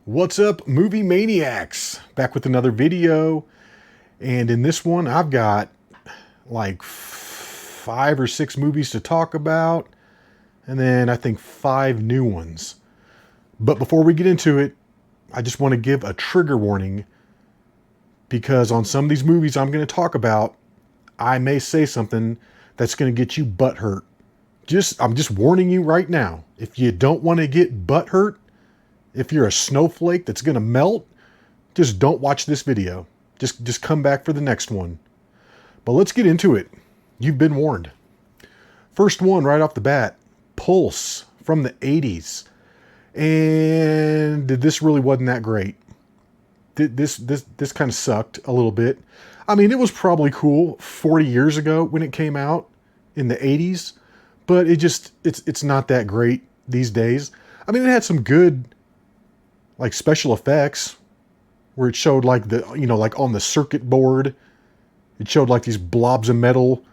What's up, movie maniacs? Back with another video. And in this one, I've got like 5 or 6 movies to talk about. And then I think 5 new ones. But before we get into it, I just want to give a trigger warning. Because on some of these movies I'm going to talk about, I may say something that's going to get you butthurt. I'm just warning you right now. If you don't want to get butthurt, if you're a snowflake that's going to melt, just don't watch this video. Just come back for the next one. But let's get into it. You've been warned. First one right off the bat, Pulse from the 80s. And this really wasn't that great. This kind of sucked a little bit. I mean, it was probably cool 40 years ago when it came out in the 80s, but it's not that great these days. I mean, it had some good like special effects where it showed like like on the circuit board, it showed like these blobs of metal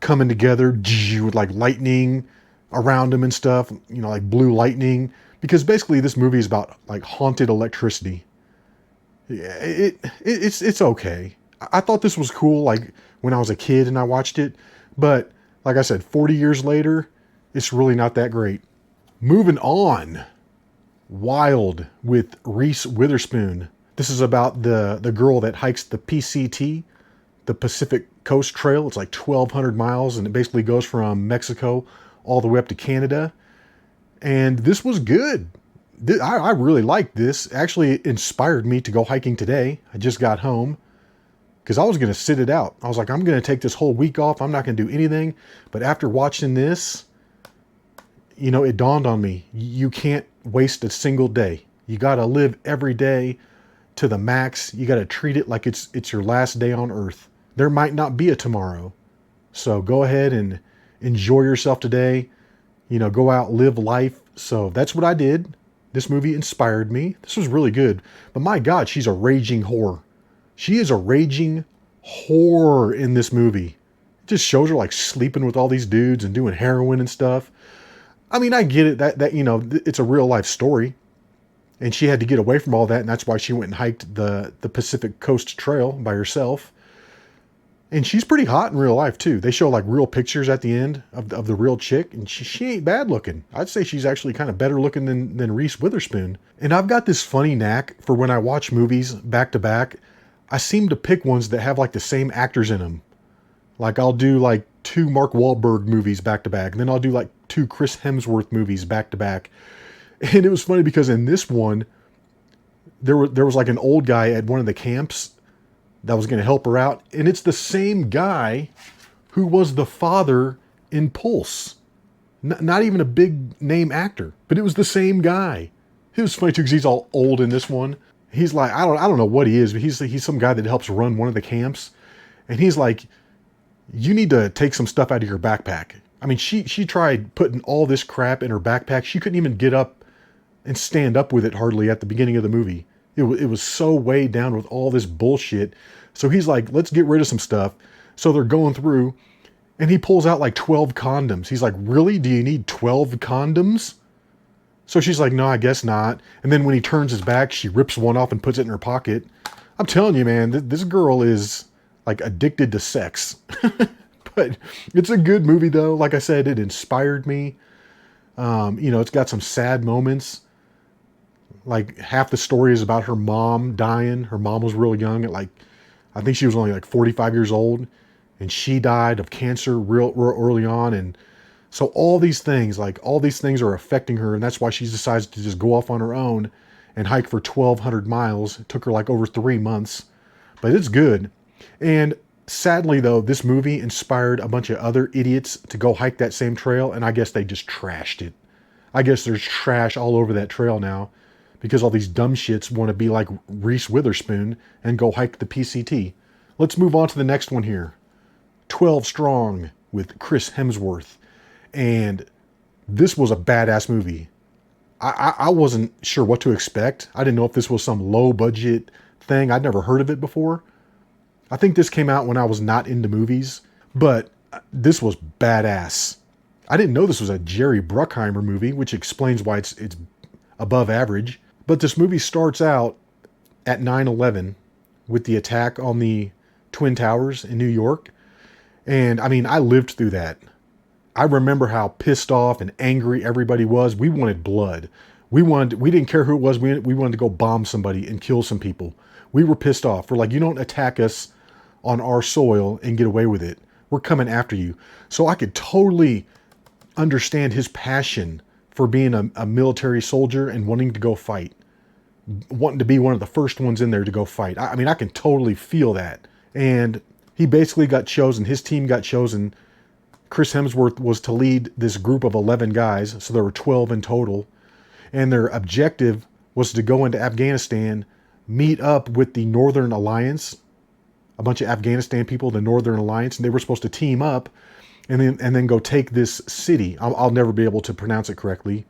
coming together with like lightning around them and stuff, like blue lightning, because basically this movie is about like haunted electricity. Yeah, it's okay. I thought this was cool like when I was a kid and I watched it, but like I said, 40 years later, it's really not that great. Moving on. Wild with Reese Witherspoon. This is about the girl that hikes the PCT, the Pacific Coast Trail. It's like 1,200 miles, and it basically goes from Mexico all the way up to Canada. And this was good. I really liked this. Actually, it inspired me to go hiking today. I just got home because I was going to sit it out. I was like, I'm going to take this whole week off. I'm not going to do anything. But after watching this, it dawned on me. You can't waste a single day. You got to live every day to the max. You got to treat it like it's your last day on earth. There might not be a tomorrow. So go ahead and enjoy yourself today. Go out, live life. So that's what I did. This movie inspired me. This was really good. But my God, she's a raging whore. She is a raging whore in this movie. It just shows her like sleeping with all these dudes and doing heroin and stuff. I mean, I get it that it's a real life story, and she had to get away from all that, and that's why she went and hiked the Pacific Coast Trail by herself. And she's pretty hot in real life too. They show like real pictures at the end of the real chick, and she ain't bad looking. I'd say she's actually kind of better looking than Reese Witherspoon. And I've got this funny knack for when I watch movies back to back, I seem to pick ones that have like the same actors in them. Like I'll do like 2 Mark Wahlberg movies back to back, and then I'll do like 2 Chris Hemsworth movies back to back. And it was funny because in this one, there was like an old guy at one of the camps that was going to help her out, and it's the same guy who was the father in Pulse. Not even a big name actor, but it was the same guy. It was funny too because he's all old in this one. He's like, I don't know what he is, but he's some guy that helps run one of the camps, and he's like, you need to take some stuff out of your backpack. I mean, she tried putting all this crap in her backpack. She couldn't even get up and stand up with it hardly at the beginning of the movie. It was so weighed down with all this bullshit. So he's like, let's get rid of some stuff. So they're going through, and he pulls out like 12 condoms. He's like, really? Do you need 12 condoms? So she's like, no, I guess not. And then when he turns his back, she rips one off and puts it in her pocket. I'm telling you, man, this girl is like addicted to sex. But it's a good movie though. Like I said, it inspired me. It's got some sad moments. Like half the story is about her mom dying. Her mom was real young I think she was only like 45 years old, and she died of cancer real early on. And so all these things are affecting her. And that's why she decides to just go off on her own and hike for 1,200 miles. It took her like over 3 months, but it's good. And sadly, though, this movie inspired a bunch of other idiots to go hike that same trail, and I guess they just trashed it. I guess there's trash all over that trail now because all these dumb shits want to be like Reese Witherspoon and go hike the PCT. Let's move on to the next one here. 12 Strong with Chris Hemsworth. And this was a badass movie. I wasn't sure what to expect. I didn't know if this was some low-budget thing. I'd never heard of it before. I think this came out when I was not into movies, but this was badass. I didn't know this was a Jerry Bruckheimer movie, which explains why it's above average. But this movie starts out at 9/11 with the attack on the Twin Towers in New York. And I mean, I lived through that. I remember how pissed off and angry everybody was. We wanted blood. We didn't care who it was. We wanted to go bomb somebody and kill some people. We were pissed off. We're like, you don't attack us on our soil and get away with it. We're coming after you. So I could totally understand his passion for being a military soldier and wanting to go fight. Wanting to be one of the first ones in there to go fight. I mean, I can totally feel that. And he basically got chosen. His team got chosen. Chris Hemsworth was to lead this group of 11 guys. So there were 12 in total. And their objective was to go into Afghanistan, meet up with the Northern Alliance, a bunch of Afghanistan people, the Northern Alliance, and they were supposed to team up and then go take this city. I'll never be able to pronounce it correctly.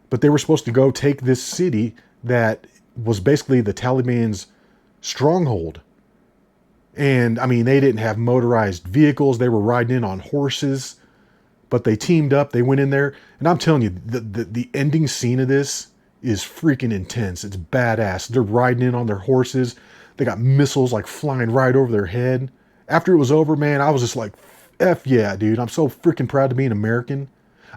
But they were supposed to go take this city that was basically the Taliban's stronghold. And I mean, they didn't have motorized vehicles. They were riding in on horses, but they teamed up. They went in there. And I'm telling you, the ending scene of this is freaking intense. It's badass. They're riding in on their horses. They got missiles like flying right over their head. After it was over, man, I was just like, F yeah, dude. I'm so freaking proud to be an American.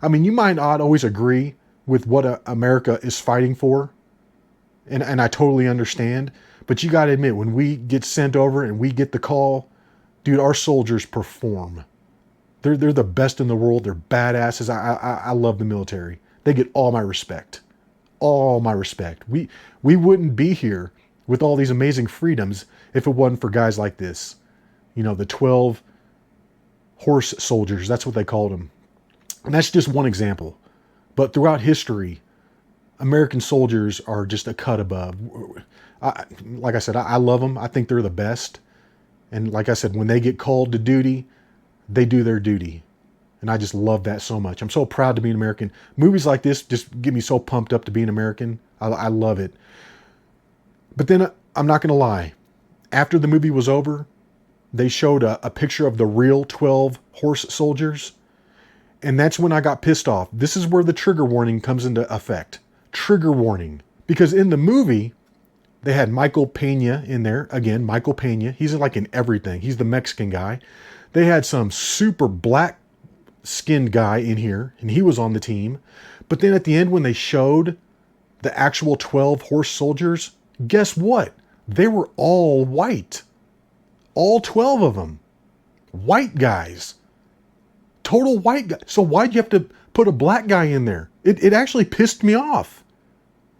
I mean, you might not always agree with what America is fighting for. And I totally understand. But you got to admit, when we get sent over and we get the call, dude, our soldiers perform. They're the best in the world. They're badasses. I love the military. They get all my respect. All my respect. We wouldn't be here with all these amazing freedoms if it wasn't for guys like this. You know, the 12 horse soldiers. That's what they called them. And that's just one example. But throughout history, American soldiers are just a cut above. Like I said, I love them. I think they're the best. And like I said, when they get called to duty, they do their duty. And I just love that so much. I'm so proud to be an American. Movies like this just get me so pumped up to be an American. I love it. But then I'm not going to lie. After the movie was over, they showed a picture of the real 12 horse soldiers. And that's when I got pissed off. This is where the trigger warning comes into effect. Trigger warning. Because in the movie, they had Michael Pena in there. Again, Michael Pena. He's like in everything. He's the Mexican guy. They had some super black skinned guy in here, and he was on the team. But then at the end, when they showed the actual 12 horse soldiers, guess what? They were all white. All 12 of them. White guys. Total white guys. So why'd you have to put a black guy in there? It actually pissed me off.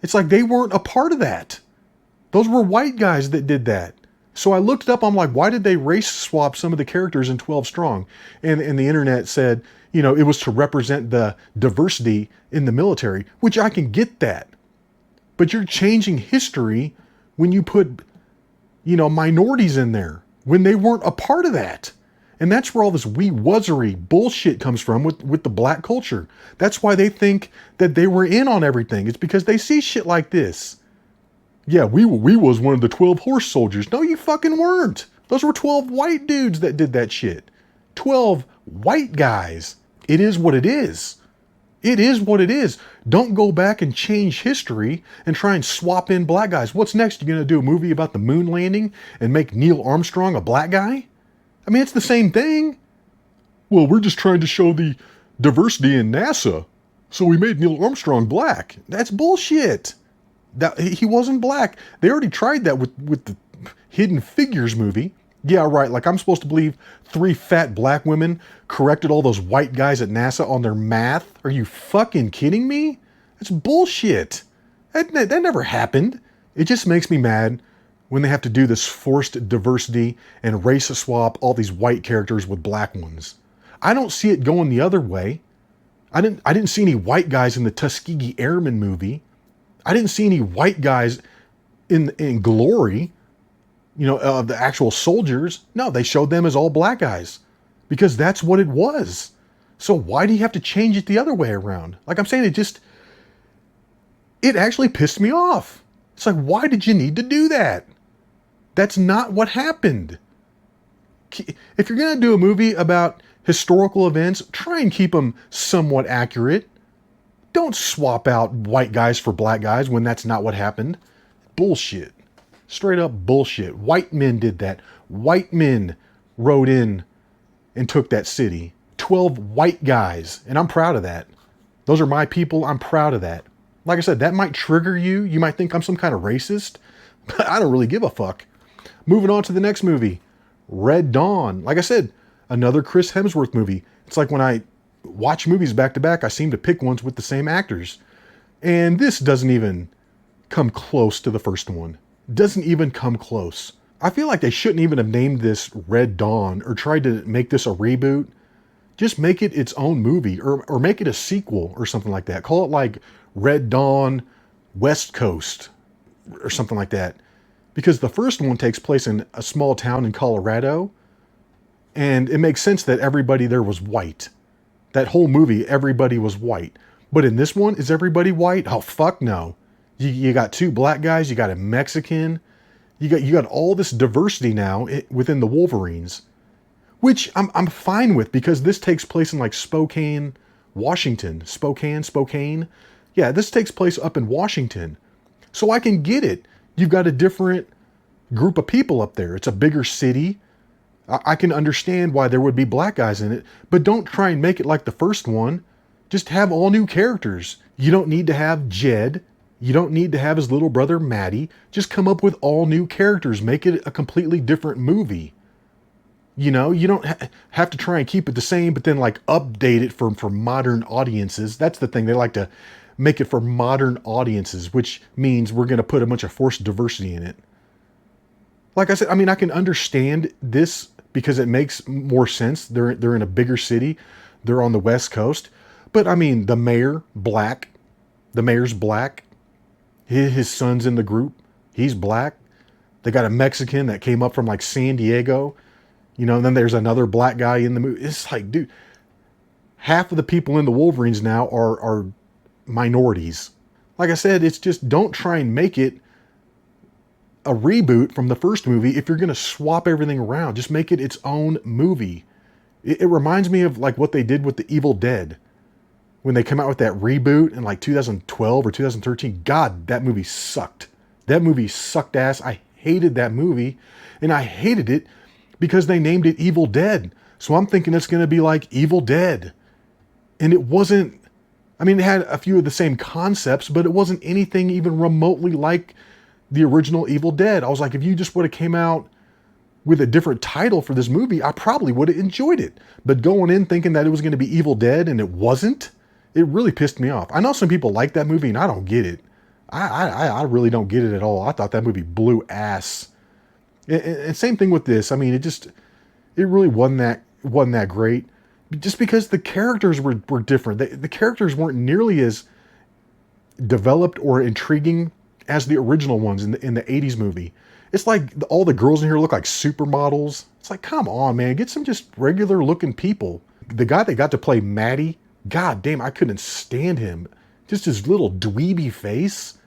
It's like they weren't a part of that. Those were white guys that did that. So I looked it up. I'm like, why did they race swap some of the characters in 12 Strong? And the internet said, you know, it was to represent the diversity in the military, which I can get that. But you're changing history when you put, you know, minorities in there when they weren't a part of that. And that's where all this wee-wuzzery bullshit comes from with the black culture. That's why they think that they were in on everything. It's because they see shit like this. Yeah, we was one of the 12 horse soldiers. No, you fucking weren't. Those were 12 white dudes that did that shit. 12 white guys. It is what it is. It is what it is. Don't go back and change history and try and swap in black guys. What's next? You're going to do a movie about the moon landing and make Neil Armstrong a black guy? I mean, it's the same thing. Well, we're just trying to show the diversity in NASA, so we made Neil Armstrong black. That's bullshit. That he wasn't black. They already tried that with the Hidden Figures movie. Yeah, right. Like I'm supposed to believe 3 fat black women corrected all those white guys at NASA on their math? Are you fucking kidding me? That's bullshit. That never happened. It just makes me mad when they have to do this forced diversity and race swap all these white characters with black ones. I don't see it going the other way. I didn't see any white guys in the Tuskegee Airmen movie. I didn't see any white guys in Glory, you know, the actual soldiers. No, they showed them as all black guys because that's what it was. So why do you have to change it the other way around? Like I'm saying, it actually pissed me off. It's like, why did you need to do that? That's not what happened. If you're going to do a movie about historical events, try and keep them somewhat accurate. Don't swap out white guys for black guys when that's not what happened. Bullshit. Straight up bullshit. White men did that. White men rode in and took that city. 12 white guys. And I'm proud of that. Those are my people. I'm proud of that. Like I said, that might trigger you. You might think I'm some kind of racist. But I don't really give a fuck. Moving on to the next movie. Red Dawn. Like I said, another Chris Hemsworth movie. It's like when I watch movies back to back, I seem to pick ones with the same actors. And this doesn't even come close to the first one. Doesn't even come close. I feel like they shouldn't even have named this Red Dawn or tried to make this a reboot. Just make it its own movie or make it a sequel or something like that. Call it like Red Dawn West Coast or something like that. Because the first one takes place in a small town in Colorado. And it makes sense that everybody there was white. That whole movie, everybody was white. But in this one, is everybody white? Oh, fuck no. You got 2 black guys. You got a Mexican. You got all this diversity now within the Wolverines. Which I'm fine with because this takes place in like Spokane, Washington. Spokane. Yeah, this takes place up in Washington. So I can get it. You've got a different group of people up there. It's a bigger city. I can understand why there would be black guys in it, but don't try and make it like the first one. Just have all new characters. You don't need to have Jed. You don't need to have his little brother Matty. Just come up with all new characters. Make it a completely different movie. You know, you don't have to try and keep it the same, but then like update it for modern audiences. That's the thing. They like to make it for modern audiences, which means we're going to put a bunch of forced diversity in it. Like I said, I mean, I can understand this because it makes more sense. They're in a bigger city. They're on the West Coast. But I mean, the mayor's black. His son's in the group. He's black. They got a Mexican that came up from like San Diego. You know, and then there's another black guy in the movie. It's like, dude, half of the people in the Wolverines now are minorities. Like I said, it's just don't try and make it a reboot from the first movie. If you're going to swap everything around, just make it its own movie. It reminds me of like what they did with the Evil Dead. When they came out with that reboot in like 2012 or 2013. God, that movie sucked. That movie sucked ass. I hated that movie. And I hated it because they named it Evil Dead. So I'm thinking it's going to be like Evil Dead. And it wasn't. I mean, it had a few of the same concepts, but it wasn't anything even remotely like the original Evil Dead. I was like, if you just would have came out with a different title for this movie, I probably would have enjoyed it. But going in thinking that it was going to be Evil Dead and it wasn't, it really pissed me off. I know some people like that movie and I don't get it. I really don't get it at all. I thought that movie blew ass. And same thing with this. I mean, it really wasn't that great. Just because the characters were different. The characters weren't nearly as developed or intriguing as the original ones in the 80s movie. It's like all the girls in here look like supermodels. It's like, come on, man. Get some just regular looking people. The guy that got to play Matty, god damn, I couldn't stand him. Just his little dweeby face.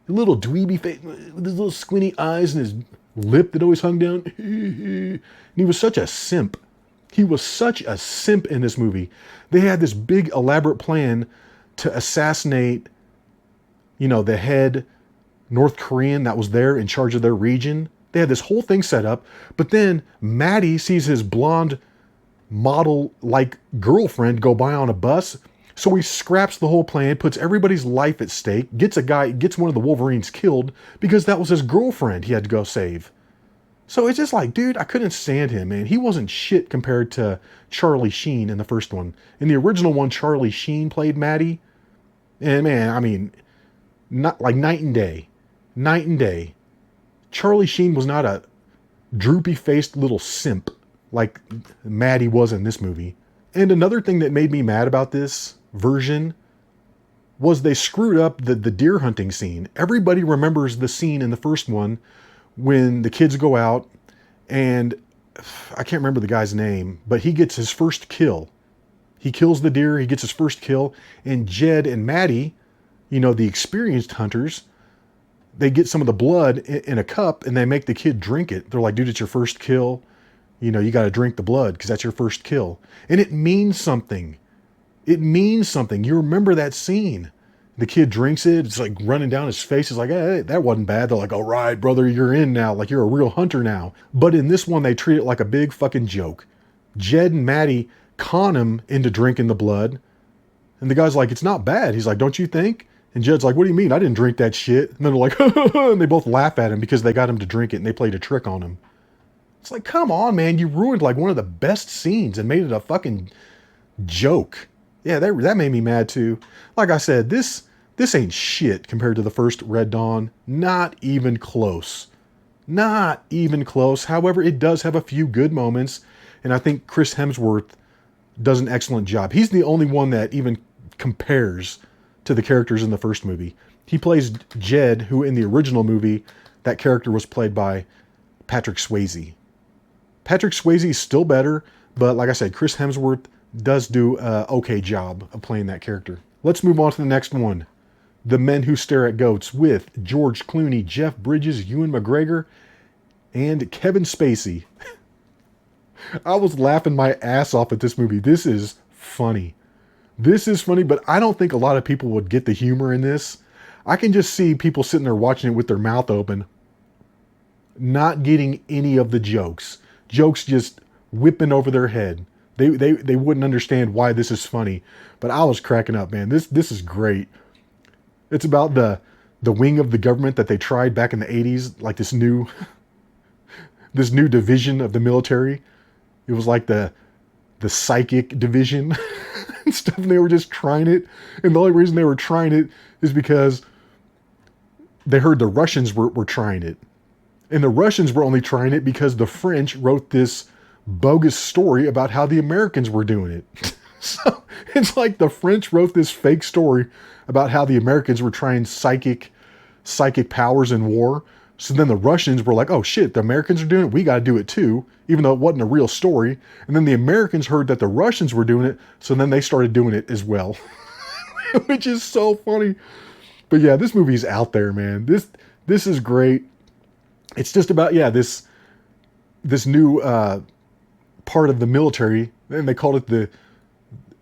With his little squinty eyes and his lip that always hung down. And he was such a simp. He was such a simp in this movie. They had this big elaborate plan to assassinate, the head North Korean that was there in charge of their region. They had this whole thing set up, but then Matty sees his blonde model-like girlfriend go by on a bus, so he scraps the whole plan, puts everybody's life at stake, gets one of the Wolverines killed because that was his girlfriend he had to go save. So it's just like, dude, I couldn't stand him, man. He wasn't shit compared to Charlie Sheen in the first one. In the original one, Charlie Sheen played Matty. And man, I mean, not like night and day. Night and day. Charlie Sheen was not a droopy-faced little simp like Matty was in this movie. And another thing that made me mad about this version was they screwed up the deer hunting scene. Everybody remembers the scene in the first one when the kids go out and I can't remember the guy's name, but he gets his first kill. He kills the deer, he gets his first kill, and Jed and Matty, the experienced hunters, they get some of the blood in a cup and they make the kid drink it. They're like, dude, it's your first kill. You got to drink the blood because that's your first kill. And it means something. It means something. You remember that scene. The kid drinks it. It's like running down his face. It's like, hey, that wasn't bad. They're like, all right, brother, you're in now. Like, you're a real hunter now. But in this one, they treat it like a big fucking joke. Jed and Maddie con him into drinking the blood. And the guy's like, it's not bad. He's like, don't you think? And Jed's like, what do you mean? I didn't drink that shit. And then they're like, and they both laugh at him because they got him to drink it and they played a trick on him. It's like, come on, man. You ruined like one of the best scenes and made it a fucking joke. Yeah, that made me mad too. Like I said, this ain't shit compared to the first Red Dawn. Not even close. Not even close. However, it does have a few good moments. And I think Chris Hemsworth does an excellent job. He's the only one that even compares to the characters in the first movie. He plays Jed, who in the original movie, that character was played by Patrick Swayze. Patrick Swayze is still better, but like I said, Chris Hemsworth does do an okay job of playing that character. Let's move on to the next one. The Men Who Stare at Goats with George Clooney, Jeff Bridges, Ewan McGregor, and Kevin Spacey. I was laughing my ass off at this movie. This is funny. This is funny, but I don't think a lot of people would get the humor in this. I can just see people sitting there watching it with their mouth open, not getting any of the jokes. Jokes just whipping over their head. They wouldn't understand why this is funny. But I was cracking up, man. This is great. It's about the wing of the government that they tried back in the 80s, like this new division of the military. It was like the psychic division and stuff, and they were just trying it. And the only reason they were trying it is because they heard the Russians were trying it. And the Russians were only trying it because the French wrote this bogus story about how the Americans were doing it. So it's like the French wrote this fake story about how the Americans were trying psychic powers in war. So then the Russians were like, oh shit, the Americans are doing it, we got to do it too, even though it wasn't a real story. And then the Americans heard that the Russians were doing it, so then they started doing it as well. Which is so funny. But yeah, this movie's out there, man. This is great. It's just about, yeah, this new part of the military, and they called it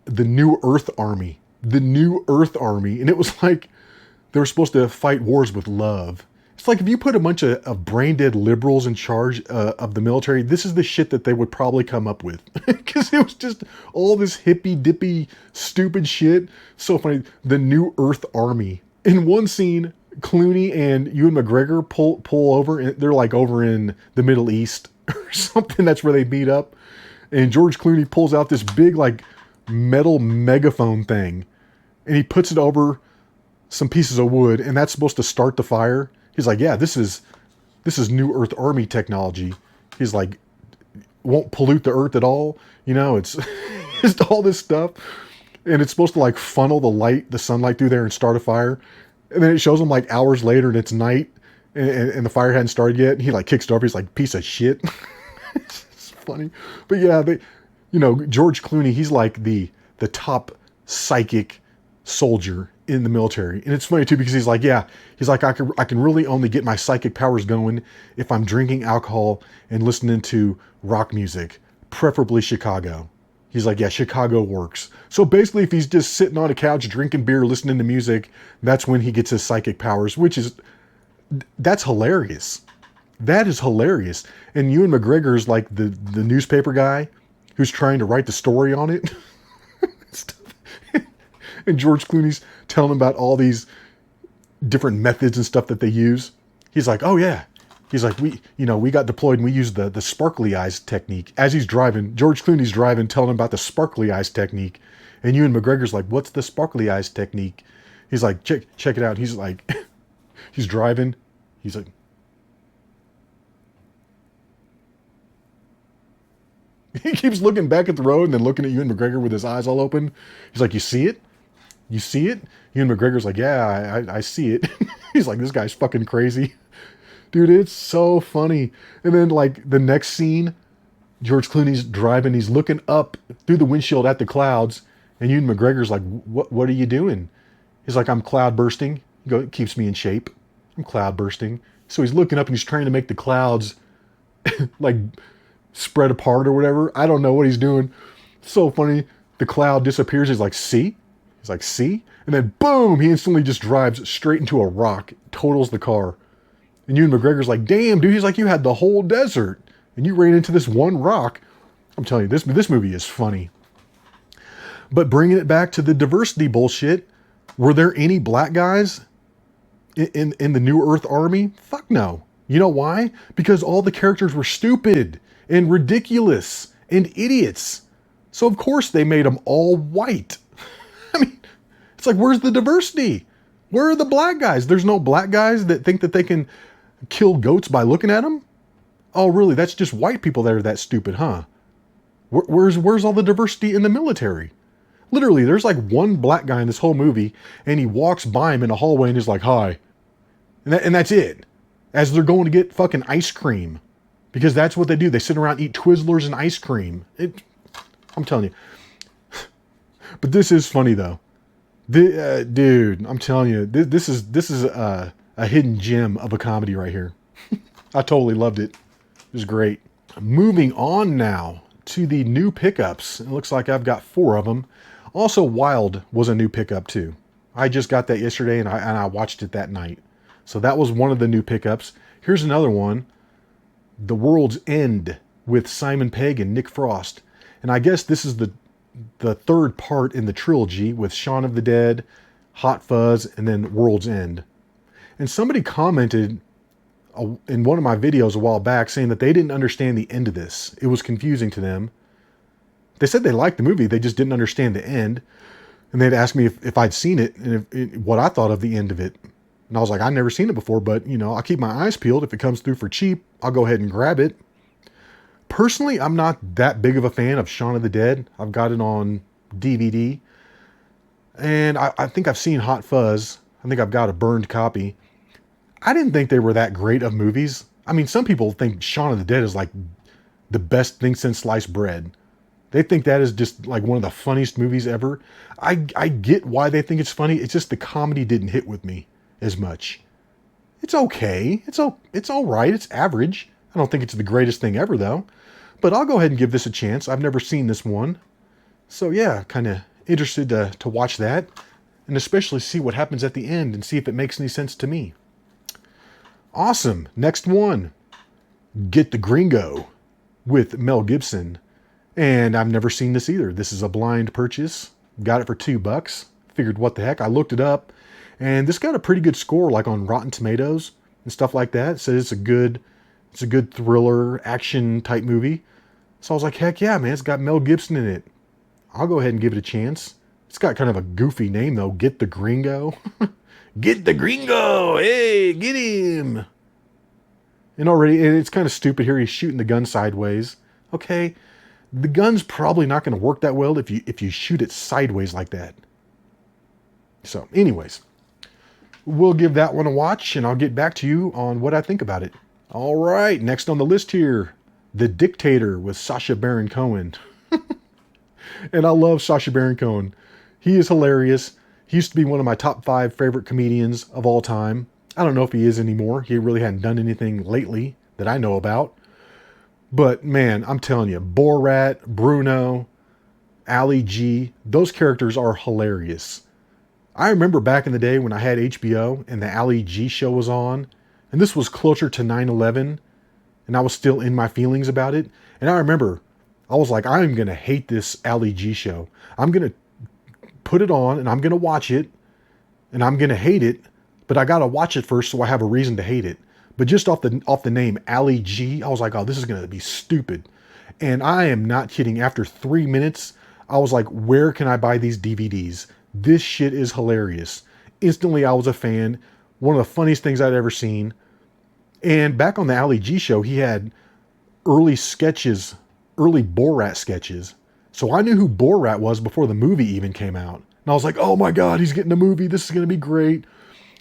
the New Earth Army. The New Earth Army. And it was like they were supposed to fight wars with love. It's like if you put a bunch of brain-dead liberals in charge of the military, this is the shit that they would probably come up with. Because it was just all this hippy-dippy, stupid shit. So funny. The New Earth Army. In one scene, Clooney and Ewan McGregor pull over, and they're like over in the Middle East or something. That's where they meet up. And George Clooney pulls out this big like metal megaphone thing, and he puts it over some pieces of wood, and that's supposed to start the fire. He's like, yeah, this is New Earth Army technology. He's like, won't pollute the earth at all. You know, it's just all this stuff. And it's supposed to like funnel the sunlight through there and start a fire. And then it shows him like hours later and it's night and the fire hadn't started yet. And he like kicks it over. He's like, piece of shit. It's funny. But yeah, George Clooney, he's like the top psychic soldier in the military. And it's funny too, because he's like, I can really only get my psychic powers going if I'm drinking alcohol and listening to rock music, preferably Chicago. He's like, yeah, Chicago works. So basically, if he's just sitting on a couch drinking beer, listening to music, that's when he gets his psychic powers, that's hilarious. That is hilarious. And Ewan McGregor's like the newspaper guy who's trying to write the story on it. And George Clooney's telling him about all these different methods and stuff that they use. He's like, oh yeah. He's like, we got deployed and we used the sparkly eyes technique. As he's driving, George Clooney's driving, telling him about the sparkly eyes technique. And Ewan McGregor's like, what's the sparkly eyes technique? He's like, check it out. He's like, he's driving. He's like, he keeps looking back at the road and then looking at Ewan McGregor with his eyes all open. He's like, you see it? You see it? Ewan McGregor's like, yeah, I see it. He's like, this guy's fucking crazy. Dude, it's so funny. And then, like, the next scene, George Clooney's driving. He's looking up through the windshield at the clouds. And Ewan McGregor's like, what are you doing? He's like, I'm cloud bursting. It keeps me in shape. I'm cloud bursting. So he's looking up and he's trying to make the clouds, like, spread apart or whatever. I don't know what he's doing. So funny. The cloud disappears. He's like, see? He's like, see? And then boom, he instantly just drives straight into a rock, totals the car. And Ewan McGregor's like, damn, dude. He's like, you had the whole desert and you ran into this one rock. I'm telling you, this movie is funny. But bringing it back to the diversity bullshit, were there any black guys in the New Earth Army? Fuck no. You know why? Because all the characters were stupid and ridiculous and idiots. So of course they made them all white. I mean, it's like, where's the diversity? Where are the black guys? There's no black guys that think that they can kill goats by looking at them? Oh, really? That's just white people that are that stupid, huh? Where's all the diversity in the military? Literally, there's like one black guy in this whole movie, and he walks by him in a hallway and he's like, hi. And that's it. As they're going to get fucking ice cream. Because that's what they do. They sit around, eat Twizzlers and ice cream. I'm telling you. But this is funny, though. Dude, I'm telling you, this is a hidden gem of a comedy right here. I totally loved it. It was great. Moving on now to the new pickups. It looks like I've got 4 of them. Also, Wild was a new pickup too. I just got that yesterday and I watched it that night. So that was one of the new pickups. Here's another one. The World's End with Simon Pegg and Nick Frost. And I guess this is the 3rd part in the trilogy with Shaun of the Dead, Hot Fuzz, and then World's End. And somebody commented in one of my videos a while back saying that they didn't understand the end of this. It was confusing to them. They said they liked the movie, they just didn't understand the end. And they'd ask me if I'd seen it and what I thought of the end of it. And I was like, I've never seen it before, but, you know, I'll keep my eyes peeled. If it comes through for cheap, I'll go ahead and grab it. Personally, I'm not that big of a fan of Shaun of the Dead. I've got it on DVD. And I think I've seen Hot Fuzz. I think I've got a burned copy. I didn't think they were that great of movies. I mean, some people think Shaun of the Dead is like the best thing since sliced bread. They think that is just like one of the funniest movies ever. I get why they think it's funny. It's just the comedy didn't hit with me as much. It's okay. It's all right. It's average. I don't think it's the greatest thing ever though. But I'll go ahead and give this a chance. I've never seen this one. So yeah, kind of interested to watch that. And especially see what happens at the end and see if it makes any sense to me. Awesome. Next one. Get the Gringo with Mel Gibson. And I've never seen this either. This is a blind purchase. Got it for $2. Figured what the heck. I looked it up. And this got a pretty good score like on Rotten Tomatoes and stuff like that. It says it's a good thriller, action type movie. So I was like, heck yeah, man. It's got Mel Gibson in it. I'll go ahead and give it a chance. It's got kind of a goofy name though. Get the Gringo. Get the Gringo! Hey, get him! And it's kind of stupid here. He's shooting the gun sideways. Okay, the gun's probably not going to work that well if you shoot it sideways like that. So, anyways, we'll give that one a watch, and I'll get back to you on what I think about it. All right, next on the list here, The Dictator with Sacha Baron Cohen. And I love Sacha Baron Cohen. He is hilarious. He used to be one of my top 5 favorite comedians of all time. I don't know if he is anymore. He really hadn't done anything lately that I know about. But man, I'm telling you, Borat, Bruno, Ali G, those characters are hilarious. I remember back in the day when I had HBO and the Ali G show was on, and this was closer to 9/11, and I was still in my feelings about it. And I remember, I was like, I'm going to hate this Ali G show. I'm going to put it on and I'm going to watch it and I'm going to hate it, but I got to watch it first so I have a reason to hate it. But just off the name Ali G, I was like, oh, this is going to be stupid. And I am not kidding. After 3 minutes, I was like, where can I buy these DVDs? This shit is hilarious. Instantly, I was a fan. One of the funniest things I'd ever seen. And back on the Ali G show, he had early Borat sketches. So I knew who Borat was before the movie even came out. And I was like, oh my God, he's getting a movie. This is going to be great.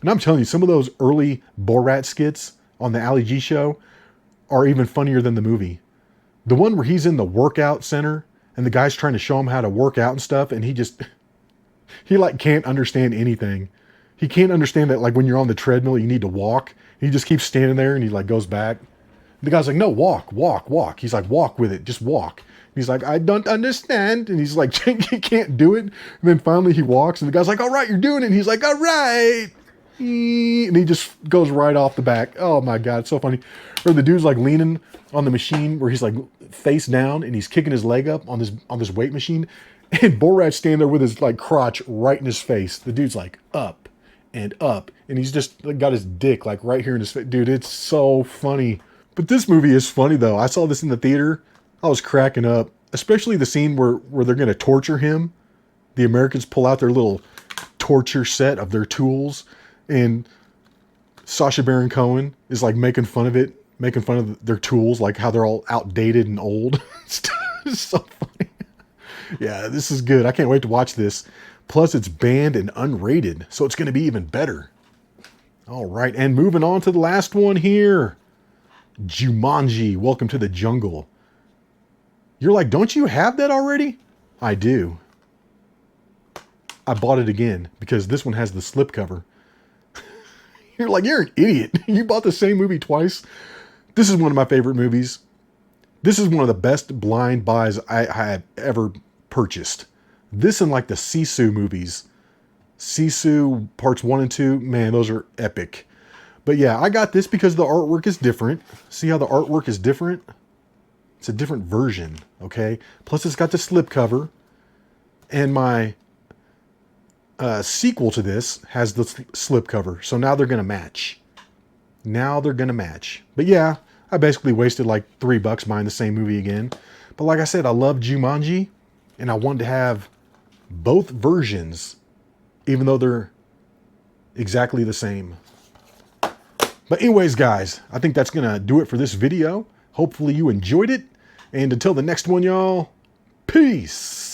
And I'm telling you, some of those early Borat skits on the Ali G show are even funnier than the movie. The one where he's in the workout center and the guy's trying to show him how to work out and stuff. And he like can't understand anything. He can't understand that like when you're on the treadmill, you need to walk. He just keeps standing there and he like goes back. The guy's like, no, walk. He's like, walk with it. Just walk. And He's like, I don't understand. And he's like, he can't do it. And then finally he walks and the guy's like, all right, you're doing it. And he's like, all right. And he just goes right off the back. Oh my God, it's so funny. Or the dude's like leaning on the machine where he's like face down and he's kicking his leg up on this weight machine. And Borat's standing there with his like crotch right in his face. The dude's like up and up. And he's just got his dick like right here in his face. Dude, it's so funny. But this movie is funny though. I saw this in the theater. I was cracking up. Especially the scene where they're going to torture him. The Americans pull out their little torture set of their tools. And Sacha Baron Cohen is like making fun of it. Making fun of their tools. Like how they're all outdated and old. It's so funny. Yeah, this is good. I can't wait to watch this. Plus, it's banned and unrated, so it's going to be even better. All right, and moving on to the last one here. Jumanji, Welcome to the Jungle. You're like, don't you have that already? I do. I bought it again because this one has the slipcover. You're like, you're an idiot. You bought the same movie twice. This is one of my favorite movies. This is one of the best blind buys I have ever purchased. This and like the Sisu movies. Sisu parts 1 and 2, man, those are epic. But yeah, I got this because the artwork is different. See how the artwork is different? It's a different version, okay? Plus it's got the slipcover. And my sequel to this has the slipcover. So now they're going to match. Now they're going to match. But yeah, I basically wasted like $3 buying the same movie again. But like I said, I love Jumanji. And I wanted to have both versions, even though they're exactly the same. But anyways, guys, I think that's going to do it for this video. Hopefully you enjoyed it. And until the next one, y'all, peace.